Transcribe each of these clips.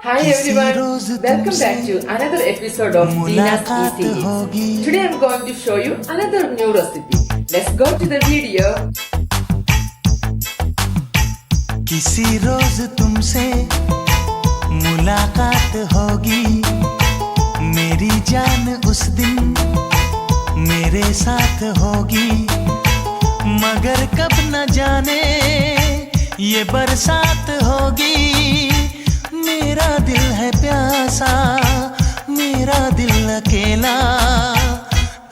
Hi everyone, welcome back to another episode of Dina's Eatz. Today I'm going to show you another new recipe. Let's go to the video. किसी रोज तुमसे मुलाकात होगी, मेरी जान उस दिन मेरे साथ होगी, मगर कब न जाने ये बरसात होगी। मेरा दिल है प्यासा, मेरा दिल अकेला,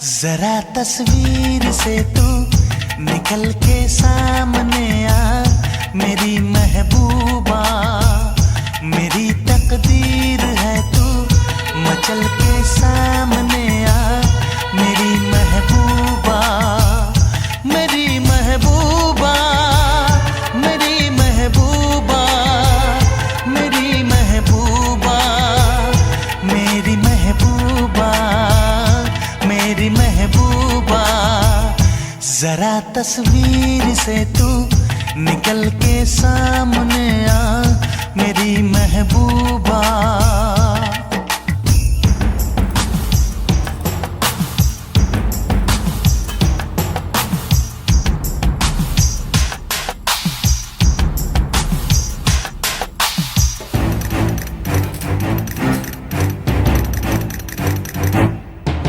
जरा तस्वीर से तू निकल के सामने आ, मेरी महबूबा, मेरी तकदीर है तू, मचल के सामने आ, मेरी महबूबा, मेरी महबूबा, मेरी महबूबा, मेरी महबूबा, मेरी महबूबा, मेरी महबूबा, जरा तस्वीर से तू निकल के सामने आ, मेरी महबूबा।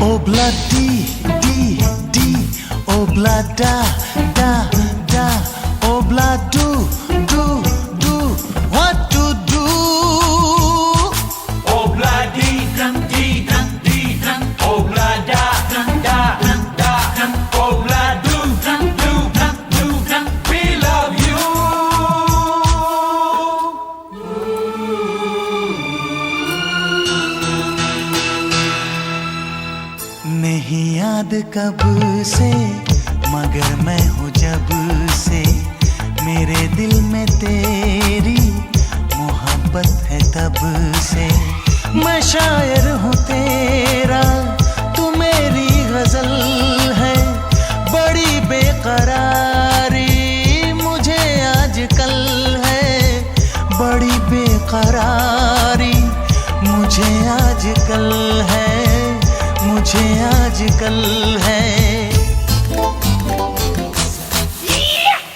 Obla di di di, obla da da da, obla do do do, what to do? Obla di drum, obla da da da, obla do drum, we love you. नहीं याद कब से, मगर मैं हूँ जब से, मेरे दिल में तेरी मोहब्बत है तब से। मैं शायर हूँ तेरा, तू मेरी गजल है, बड़ी बेकरारी मुझे आजकल है, बड़ी बेकरारी मुझे आजकल है, मुझे आजकल है।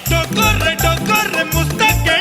Tocorre, mustache